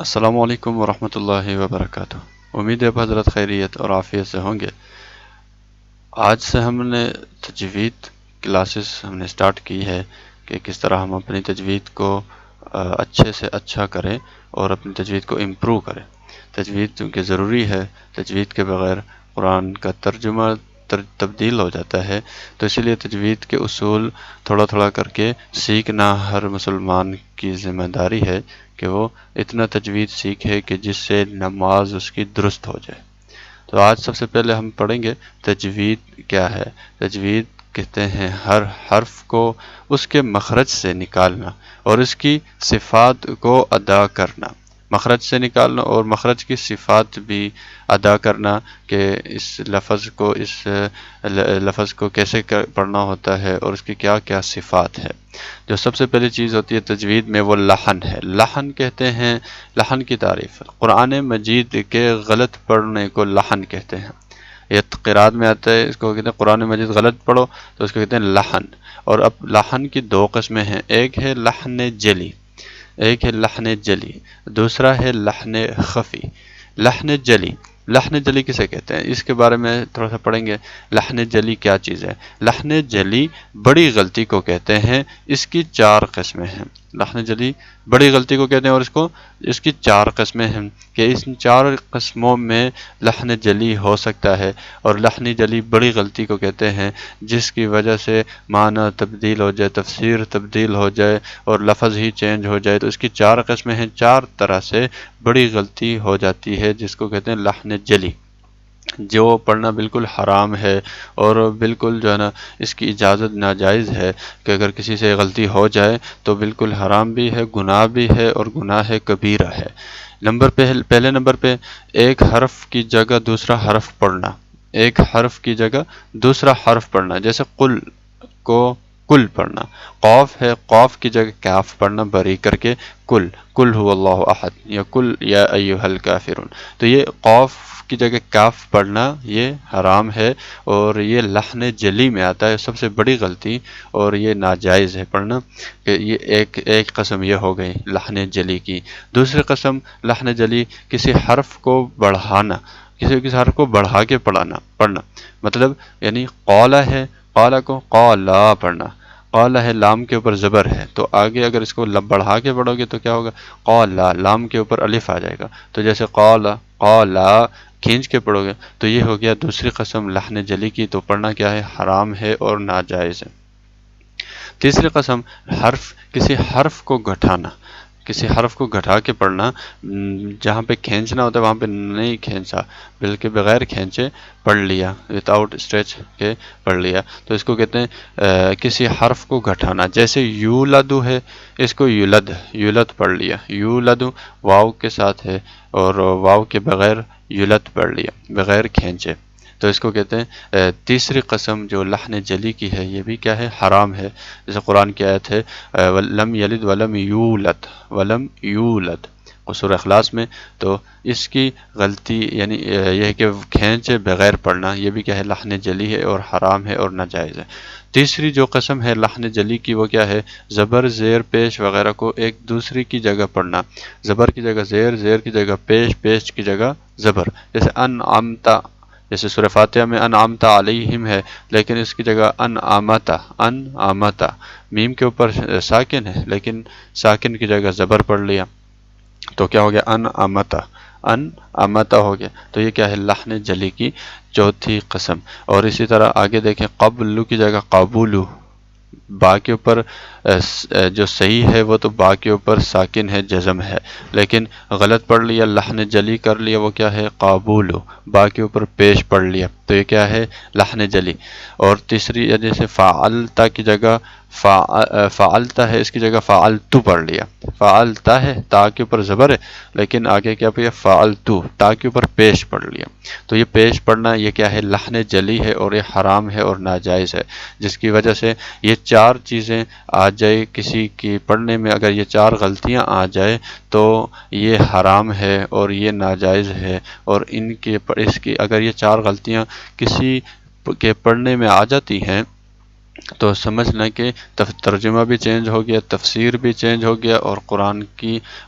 السلام علیکم ورحمۃ اللہ وبرکاتہ۔ امید ہے حضرت خیریت اور عافیت سے ہوں گے۔ آج سے ہم نے تجوید کلاسز ہم نے سٹارٹ کی ہے کہ کس طرح ہم اپنی تجوید کو اچھے سے اچھا کریں اور اپنی تجوید کو امپروو کریں۔ تجوید چونکہ ضروری ہے، تجوید کے بغیر قرآن کا ترجمہ تبدیل ہو جاتا ہے، تو اسی لیے تجوید کے اصول تھوڑا تھوڑا کر کے سیکھنا ہر مسلمان کی ذمہ داری ہے کہ وہ اتنا تجوید سیکھے کہ جس سے نماز اس کی درست ہو جائے۔ تو آج سب سے پہلے ہم پڑھیں گے تجوید کیا ہے۔ تجوید کہتے ہیں ہر حرف کو اس کے مخرج سے نکالنا اور اس کی صفات کو ادا کرنا، مخرج سے نکالنا اور مخرج کی صفات بھی ادا کرنا کہ اس لفظ کو کیسے پڑھنا ہوتا ہے اور اس کی کیا کیا صفات ہے۔ جو سب سے پہلی چیز ہوتی ہے تجوید میں وہ لحن ہے۔ لحن کہتے ہیں، لحن کی تعریف قرآن مجید کے غلط پڑھنے کو لحن کہتے ہیں۔ یہ قرآت میں آتا ہے، اس کو کہتے ہیں قرآن مجید غلط پڑھو تو اس کو کہتے ہیں لحن۔ اور اب لحن کی دو قسمیں ہیں، ایک ہے لحن جلی، ایک ہے لحن جلی، دوسرا ہے لحن خفی۔ لحن جلی کسے کہتے ہیں اس کے بارے میں تھوڑا سا پڑھیں گے۔ لحن جلی کیا چیز ہے؟ لحن جلی بڑی غلطی کو کہتے ہیں، اس کی چار قسمیں ہیں۔ لحن جلی بڑی غلطی کو کہتے ہیں اور اس کی چار قسمیں ہیں کہ ان چار قسموں میں لحن جلی ہو سکتا ہے، اور لحن جلی بڑی غلطی کو کہتے ہیں جس کی وجہ سے معنی تبدیل ہو جائے، تفسیر تبدیل ہو جائے اور لفظ ہی چینج ہو جائے۔ تو اس کی چار قسمیں ہیں، چار طرح سے بڑی غلطی ہو جاتی ہے جس کو کہتے ہیں لحن جلی، جو پڑھنا بالکل حرام ہے اور بالکل جو ہے نا اس کی اجازت ناجائز ہے کہ اگر کسی سے غلطی ہو جائے تو بالکل حرام بھی ہے، گناہ بھی ہے اور گناہ کبیرہ ہے۔ پہلے نمبر پہ ایک حرف کی جگہ دوسرا حرف پڑھنا، ایک حرف کی جگہ دوسرا حرف پڑھنا، جیسے قل کو کل پڑھنا، قوف ہے قوف کی جگہ کاف پڑھنا بری کر کے کل هو اللہ احد یا کل یا ایھا الکافرون۔ تو یہ قوف کی جگہ کاف پڑھنا یہ حرام ہے اور یہ لحن جلی میں آتا ہے، سب سے بڑی غلطی، اور یہ ناجائز ہے پڑھنا۔ کہ یہ ایک قسم یہ ہو گئی لحن جلی کی۔ دوسری قسم لحن جلی کسی حرف کو بڑھانا، کسی حرف کو بڑھا کے پڑھنا، مطلب یعنی قولا ہے، قولا کو قولا پڑھنا، قولا ہے لام کے اوپر زبر ہے تو آگے اگر اس کو بڑھا کے پڑھو گے تو کیا ہوگا؟ قولا، لام کے اوپر الف آ جائے گا، تو جیسے قولا قولا کھینچ کے پڑھو گے تو یہ ہو گیا دوسری قسم لحن جلی کی، تو پڑھنا کیا ہے؟ حرام ہے اور ناجائز ہے۔ تیسری قسم کسی حرف کو گھٹانا، کسی حرف کو گھٹا کے پڑھنا، جہاں پہ کھینچنا ہوتا ہے وہاں پہ نہیں کھینچا بلکہ بغیر کھینچے پڑھ لیا، وداؤٹ اسٹریچ کے پڑھ لیا، تو اس کو کہتے ہیں کسی حرف کو گھٹانا۔ جیسے یولدو ہے، اس کو یولد پڑھ لیا، یولدو واو کے ساتھ ہے اور واو کے بغیر یولد پڑھ لیا بغیر کھینچے، تو اس کو کہتے ہیں تیسری قسم جو لحن جلی کی ہے، یہ بھی کیا ہے؟ حرام ہے۔ جیسے قرآن کی آیت ہے لم یلد ولم یولد سورہ اخلاص میں، تو اس کی غلطی یعنی یہ ہے کہ کھینچے بغیر پڑھنا، یہ بھی کیا ہے؟ لحن جلی ہے اور حرام ہے اور ناجائز ہے۔ تیسری جو قسم ہے لحن جلی کی وہ کیا ہے؟ زبر، زیر، پیش وغیرہ کو ایک دوسری کی جگہ پڑھنا، زبر کی جگہ زیر، زیر کی جگہ پیش، پیش کی جگہ زبر، جیسے انعمتا، جیسے سورہ فاتحہ میں انعمت علیہم ہے لیکن اس کی جگہ انعمتا، میم کے اوپر ساکن ہے لیکن ساکن کی جگہ زبر پڑھ لیا تو کیا ہو گیا؟ انعمتا ہو گیا۔ تو یہ کیا ہے؟ لحن جلی کی چوتھی قسم۔ اور اسی طرح آگے دیکھیں قبلو کی جگہ قبولو، با کے اوپر جو صحیح ہے وہ تو با کے اوپر ساکن ہے، جزم ہے، لیکن غلط پڑھ لیا، لحن جلی کر لیا، وہ کیا ہے؟ قابولو، با کے اوپر پیش پڑھ لیا، تو یہ کیا ہے؟ لحن جلی۔ اور تیسری جیسے فعلتا کی جگہ فعلتا ہے، اس کی جگہ فعلتو پڑھ لیا، فعلتا ہے تا کے اوپر زبر ہے لیکن آگے کیا پڑھیا؟ فعلتو، تا کے اوپر پیش پڑھ لیا، تو یہ پیش پڑھنا یہ کیا ہے؟ لحن جلی ہے اور یہ حرام ہے اور ناجائز ہے، جس کی وجہ سے یہ چار چیزیں آ جائے کسی کی پڑھنے میں، اگر یہ چار غلطیاں آ جائے تو یہ حرام ہے اور یہ ناجائز ہے، اور اس کی اگر یہ چار غلطیاں کسی کے پڑھنے میں آ جاتی ہیں تو سمجھ لیں کہ ترجمہ بھی چینج ہو گیا، تفسیر بھی چینج ہو گیا، اور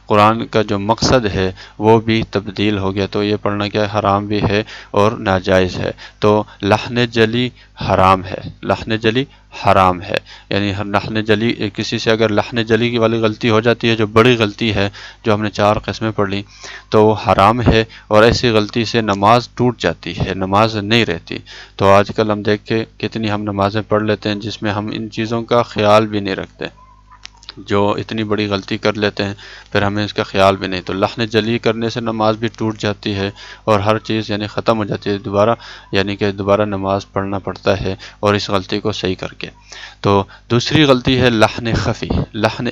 قرآن کا جو مقصد ہے وہ بھی تبدیل ہو گیا، تو یہ پڑھنا کیا ہے؟ حرام بھی ہے اور ناجائز ہے۔ تو لحن جلی حرام ہے، لحن جلی حرام ہے، یعنی لحن جلی، کسی سے اگر لحن جلی کی والی غلطی ہو جاتی ہے جو بڑی غلطی ہے، جو ہم نے 4 قسمیں پڑھ لی، تو وہ حرام ہے، اور ایسی غلطی سے نماز ٹوٹ جاتی ہے، نماز نہیں رہتی۔ تو آج کل ہم دیکھ کے کتنی ہم نمازیں پڑھ لیتے ہیں جس میں ہم ان چیزوں کا خیال بھی نہیں رکھتے، جو اتنی بڑی غلطی کر لیتے ہیں پھر ہمیں اس کا خیال بھی نہیں۔ تو لحن جلی کرنے سے نماز بھی ٹوٹ جاتی ہے اور ہر چیز یعنی ختم ہو جاتی ہے، دوبارہ یعنی کہ دوبارہ نماز پڑھنا پڑتا ہے، اور اس غلطی کو صحیح کر کے۔ تو دوسری غلطی ہے لحن خفی۔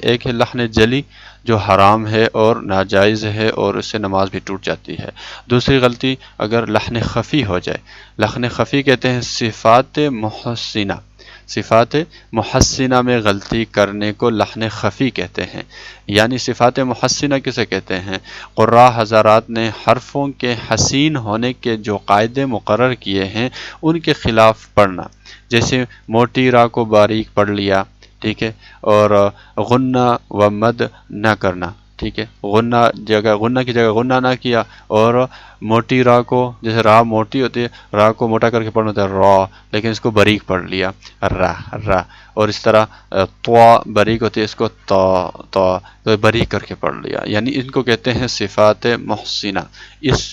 ایک ہے لحن جلی جو حرام ہے اور ناجائز ہے اور اس سے نماز بھی ٹوٹ جاتی ہے۔ دوسری غلطی اگر لحن خفی ہو جائے، لحن خفی کہتے ہیں صفات محسنہ، صفات محسنہ میں غلطی کرنے کو لحن خفی کہتے ہیں۔ یعنی صفات محسنہ کسے کہتے ہیں؟ قراء حضرات نے حرفوں کے حسین ہونے کے جو قاعدے مقرر کیے ہیں ان کے خلاف پڑھنا، جیسے موٹی را کو باریک پڑھ لیا، ٹھیک ہے، اور غنہ و مد نہ کرنا، ٹھیک ہے، غنہ کی جگہ غنہ نہ کیا، اور موٹی را کو، جیسے را موٹی ہوتی ہے، را کو موٹا کر کے پڑھنا ہوتا ہے را، لیکن اس کو باریک پڑھ لیا را، اور اس طرح طوا باریک ہوتی ہے، اس کو تو باریک کر کے پڑھ لیا، یعنی ان کو کہتے ہیں صفات محسنہ۔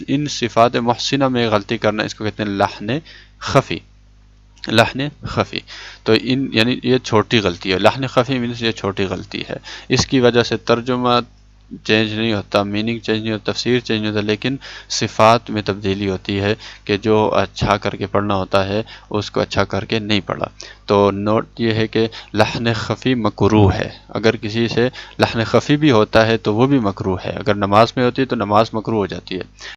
ان صفات محسنہ میں غلطی کرنا، اس کو کہتے ہیں لحن خفی، لحن خفی۔ تو یعنی یہ چھوٹی غلطی ہے، لحن خفی مینس یہ چھوٹی غلطی ہے، اس کی وجہ سے ترجمہ چینج نہیں ہوتا، میننگ چینج نہیں ہوتا، تفسیر چینج نہیں ہوتا، لیکن صفات میں تبدیلی ہوتی ہے کہ جو اچھا کر کے پڑھنا ہوتا ہے اس کو اچھا کر کے نہیں پڑھا۔ تو نوٹ یہ ہے کہ لحن خفی مکروہ ہے، اگر کسی سے لحن خفی بھی ہوتا ہے تو وہ بھی مکروہ ہے، اگر نماز میں ہوتی ہے تو نماز مکروہ ہو جاتی ہے۔